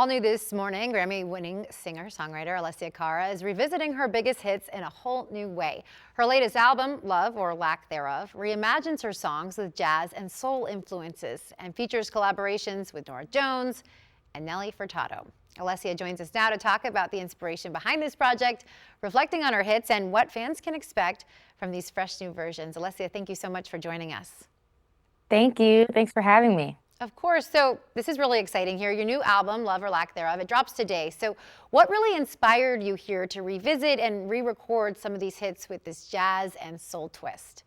All new this morning, Grammy-winning singer-songwriter Alessia Cara is revisiting her biggest hits in a whole new way. Her latest album, Love or Lack Thereof, reimagines her songs with jazz and soul influences and features collaborations with Norah Jones and Nelly Furtado. Alessia joins us now to talk about the inspiration behind this project, reflecting on her hits and what fans can expect from these fresh new versions. Alessia, thank you so much for joining us. Thank you. Thanks for having me. Of course. So this is really exciting here. Your new album, Love or Lack Thereof, it drops today. So what really inspired you here to revisit and re-record some of these hits with this jazz and soul twist?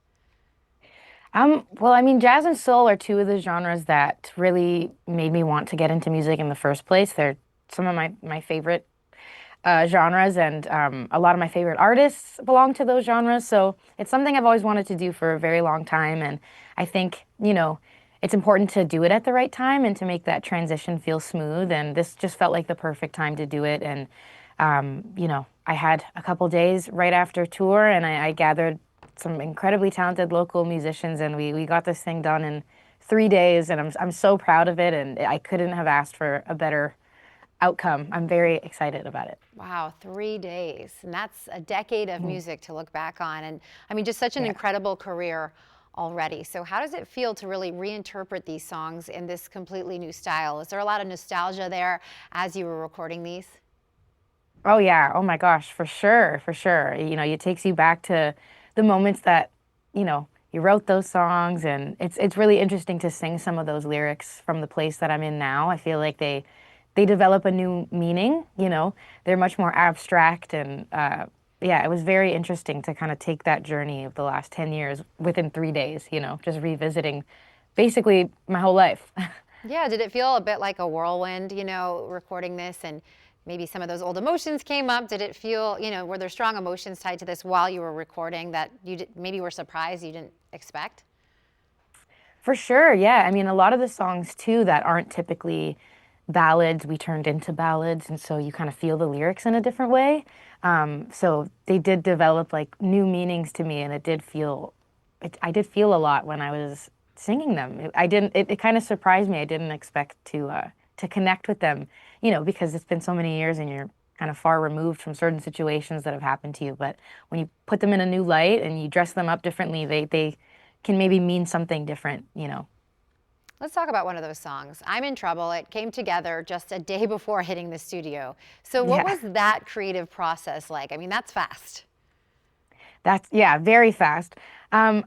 Well, I mean, jazz and soul are two of the genres that really made me want to get into music in the first place. They're some of my favorite genres, and a lot of my favorite artists belong to those genres. So it's something I've always wanted to do for a very long time, and I think, it's important to do it at the right time and to make that transition feel smooth. And this just felt like the perfect time to do it. And, I had a couple days right after tour, and I gathered some incredibly talented local musicians, and we got this thing done in 3 days. And I'm so proud of it, and I couldn't have asked for a better outcome. I'm very excited about it. Wow, 3 days. And that's a decade of music to look back on. And I mean, just such an Yeah. incredible career already. So how does it feel to really reinterpret these songs in this completely new style? Is there a lot of nostalgia there as you were recording these? Oh yeah. Oh my gosh, for sure, for sure. It takes you back to the moments that, you wrote those songs, and it's really interesting to sing some of those lyrics from the place that I'm in now. I feel like they develop a new meaning, They're much more abstract, and yeah, it was very interesting to kind of take that journey of the last 10 years within 3 days, just revisiting basically my whole life. Yeah, did it feel a bit like a whirlwind, recording this, and maybe some of those old emotions came up? Did it feel, were there strong emotions tied to this while you were recording that maybe were surprised you didn't expect? For sure, yeah. I mean, a lot of the songs too that aren't typically ballads, we turned into ballads, and so you kind of feel the lyrics in a different way. So they did develop like new meanings to me, and I did feel a lot when I was singing them. It kind of surprised me. I didn't expect to connect with them, because it's been so many years and you're kind of far removed from certain situations that have happened to you. But when you put them in a new light and you dress them up differently, they can maybe mean something different. Let's talk about one of those songs, I'm in Trouble. It came together just a day before hitting the studio. So what Yeah. was that creative process like? I mean, that's fast. That's, yeah, very fast.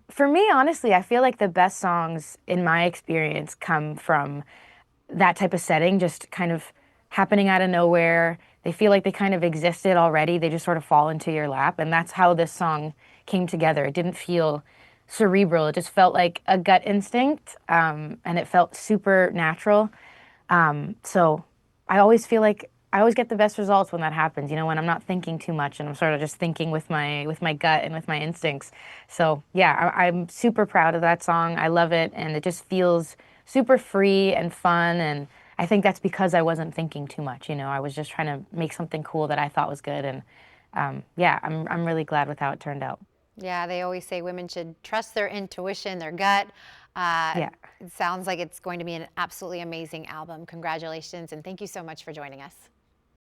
For me, honestly, I feel like the best songs in my experience come from that type of setting, just kind of happening out of nowhere. They feel like they kind of existed already. They just sort of fall into your lap. And that's how this song came together. It didn't feel cerebral. It just felt like a gut instinct, and it felt super natural. So I always feel like I always get the best results when that happens, when I'm not thinking too much and I'm sort of just thinking with my gut and with my instincts. So yeah, I'm super proud of that song. I love it, and it just feels super free and fun. And I think that's because I wasn't thinking too much. I was just trying to make something cool that I thought was good. And yeah, I'm really glad with how it turned out. Yeah, they always say women should trust their intuition, their gut. Yeah. It sounds like it's going to be an absolutely amazing album. Congratulations, and thank you so much for joining us.